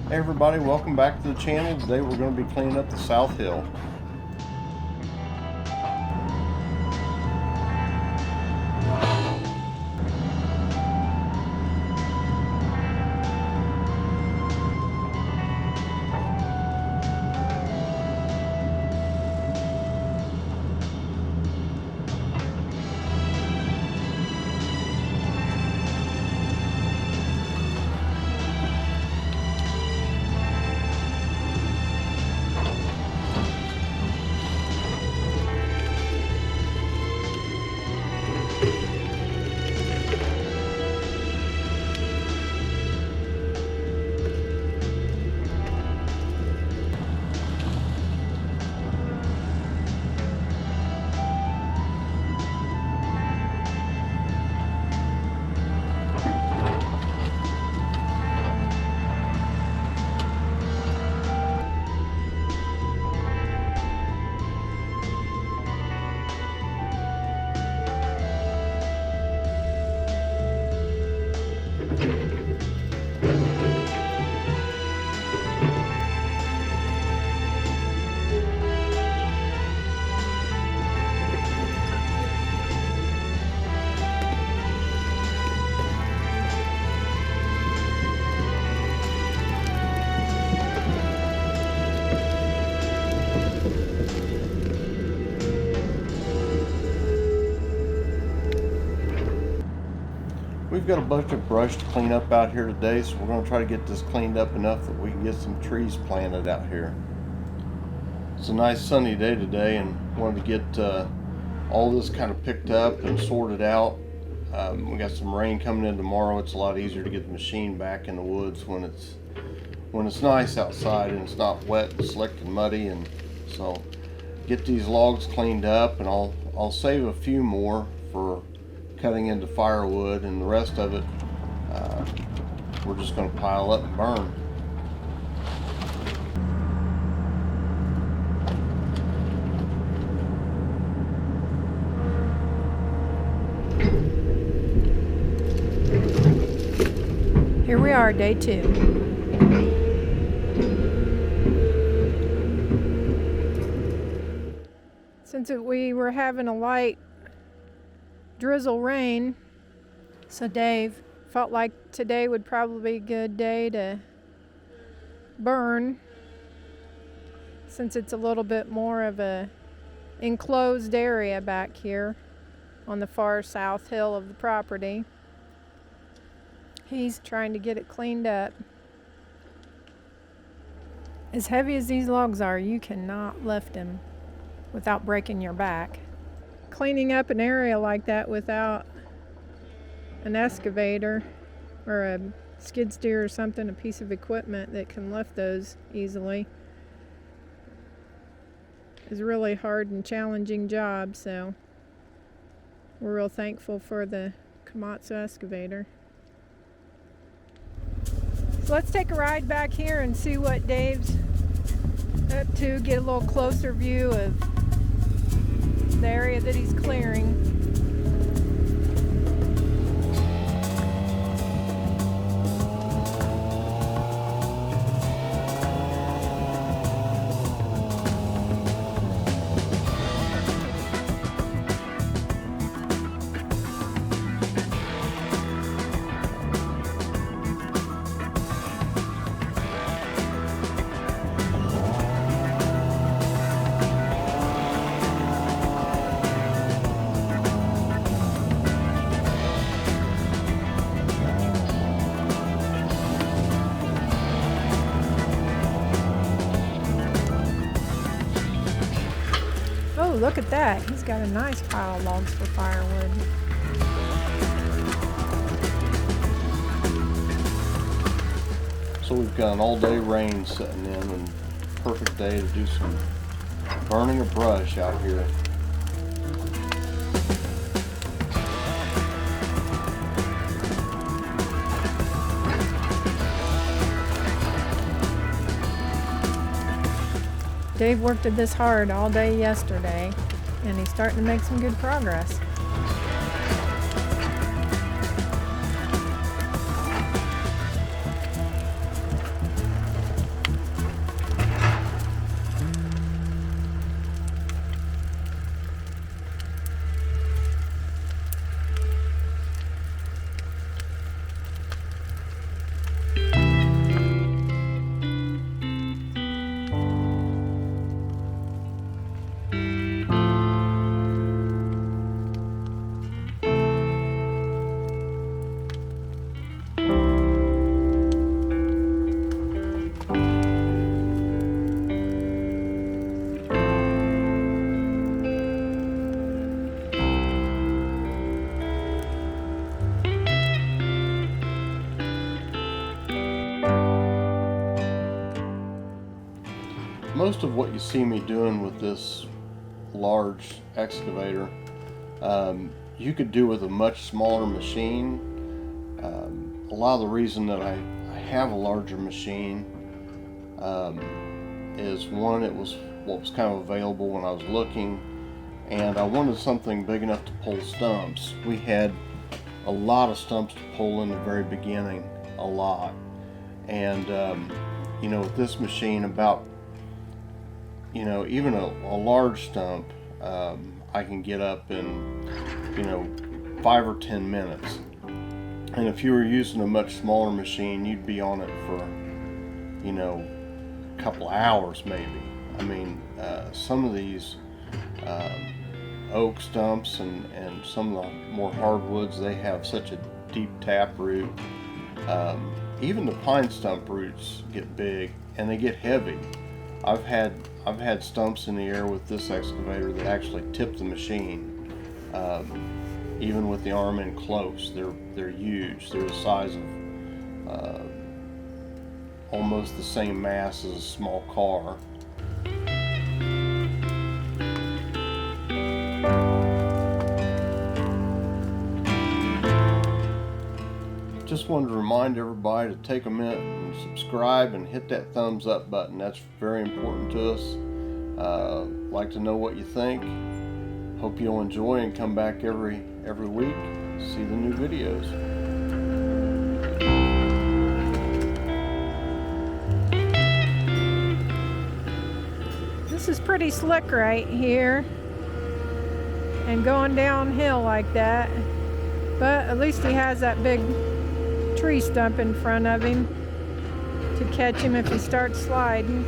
Hey everybody, welcome back to the channel. Today we're going to be cleaning up the South Hill. We've got a bunch of brush to clean up out here today, so we're going to try to get this cleaned up enough that we can get some trees planted out here. It's a nice sunny day today, and wanted to get all this kind of picked up and sorted out. We got some rain coming in tomorrow. It's a lot easier to get the machine back in the woods when it's nice outside and it's not wet and slick and muddy. And so get these logs cleaned up, and I'll save a few more for cutting into firewood, and the rest of it we're just going to pile up and burn. Here we are, day 2. Since we were having a light drizzle rain, so Dave felt like today would probably be a good day to burn, since it's a little bit more of a enclosed area back here on the far south hill of the property. He's trying to get it cleaned up. As heavy as these logs are, you cannot lift them without breaking your back. Cleaning up an area like that without an excavator or a skid steer or something, a piece of equipment that can lift those easily, is a really hard and challenging job. So we're real thankful for the Komatsu excavator. So let's take a ride back here and see what Dave's up to, get a little closer view of the area that he's clearing. Oh, look at that. He's got a nice pile of logs for firewood. So we've got an all-day rain setting in, and perfect day to do some burning of brush out here. Dave worked at this hard all day yesterday, and he's starting to make some good progress. most of what you see me doing with this large excavator, you could do with a much smaller machine. A lot of the reason that I have a larger machine is one, it was what was kind of available when I was looking, and I wanted something big enough to pull stumps. We had a lot of stumps to pull in the very beginning, a lot. And you know, with this machine, about, you know, even a large stump, I can get up in, you know, 5 or 10 minutes. And if you were using a much smaller machine, you'd be on it for, you know, a couple hours maybe. I mean, some of these oak stumps and some of the more hardwoods, they have such a deep tap root. Even the pine stump roots get big and they get heavy. I've had stumps in the air with this excavator that actually tip the machine. Even with the arm in close, they're huge. They're the size of almost the same mass as a small car. Just wanted to remind everybody to take a minute and subscribe and hit that thumbs up button. That's very important to us. Like to know what you think. Hope you'll enjoy and come back every week, see the new videos. This is pretty slick right here, and going downhill like that. But at least he has that big tree stump in front of him to catch him if he starts sliding.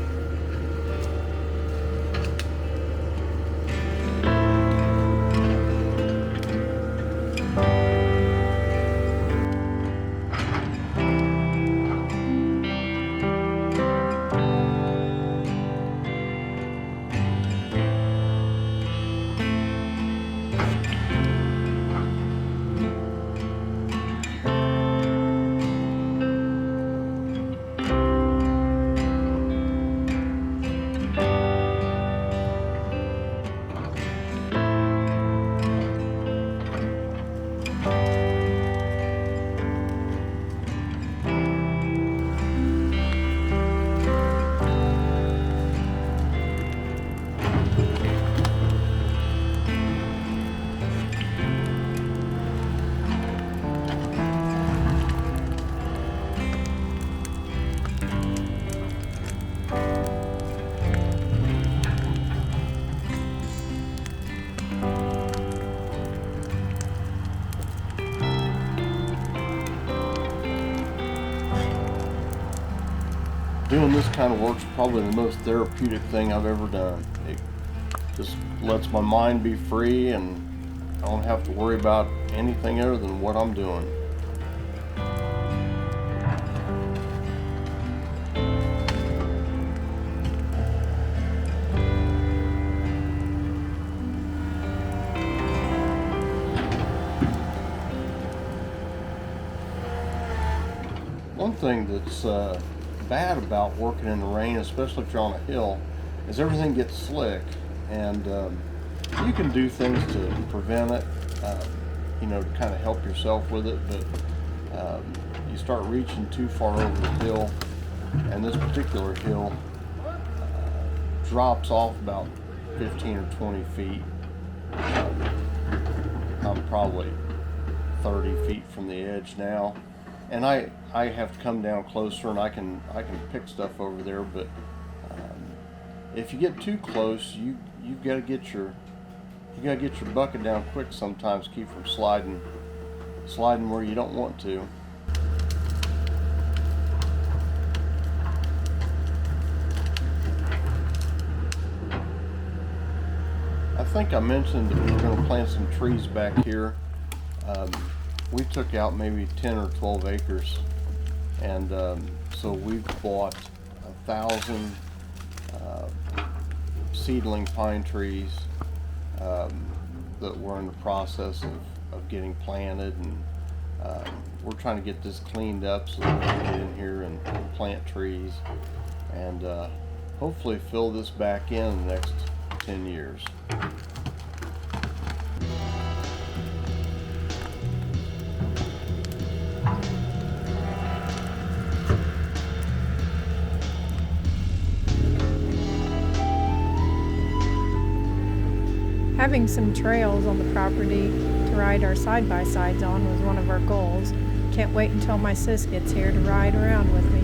Doing this kind of work's probably the most therapeutic thing I've ever done. It just lets my mind be free, and I don't have to worry about anything other than what I'm doing. One thing that's bad about working in the rain, especially if you're on a hill, is everything gets slick, and you can do things to prevent it, you know, to kind of help yourself with it, but you start reaching too far over the hill, and this particular hill drops off about 15 or 20 feet. I'm probably 30 feet from the edge now, and I have to come down closer, and I can pick stuff over there, but if you get too close, you got to get your bucket down quick sometimes, keep from sliding where you don't want to. I think I mentioned that we were going to plant some trees back here. We took out maybe 10 or 12 acres, and so we've bought 1,000 seedling pine trees that we're in the process of getting planted, and we're trying to get this cleaned up so that we can get in here and plant trees, and hopefully fill this back in the next 10 years. Having some trails on the property to ride our side-by-sides on was one of our goals. Can't wait until my sis gets here to ride around with me.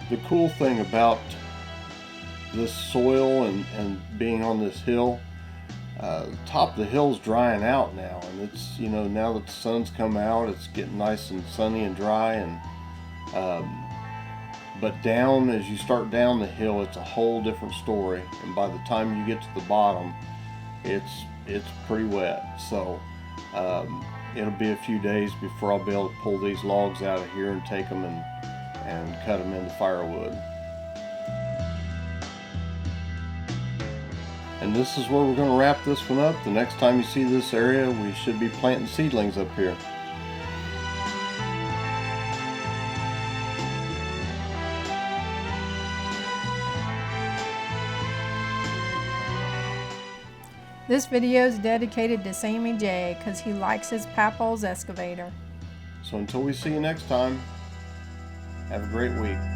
The cool thing about this soil and being on this hill, the top of the hill's drying out now, and it's, you know, now that the sun's come out, it's getting nice and sunny and dry, and but down, as you start down the hill, it's a whole different story, and by the time you get to the bottom, it's pretty wet. So it'll be a few days before I'll be able to pull these logs out of here and take them and cut them into firewood. And this is where we're going to wrap this one up. The next time you see this area, we should be planting seedlings up here. This video is dedicated to Sammy J because he likes his Papa's excavator. So until we see you next time, have a great week.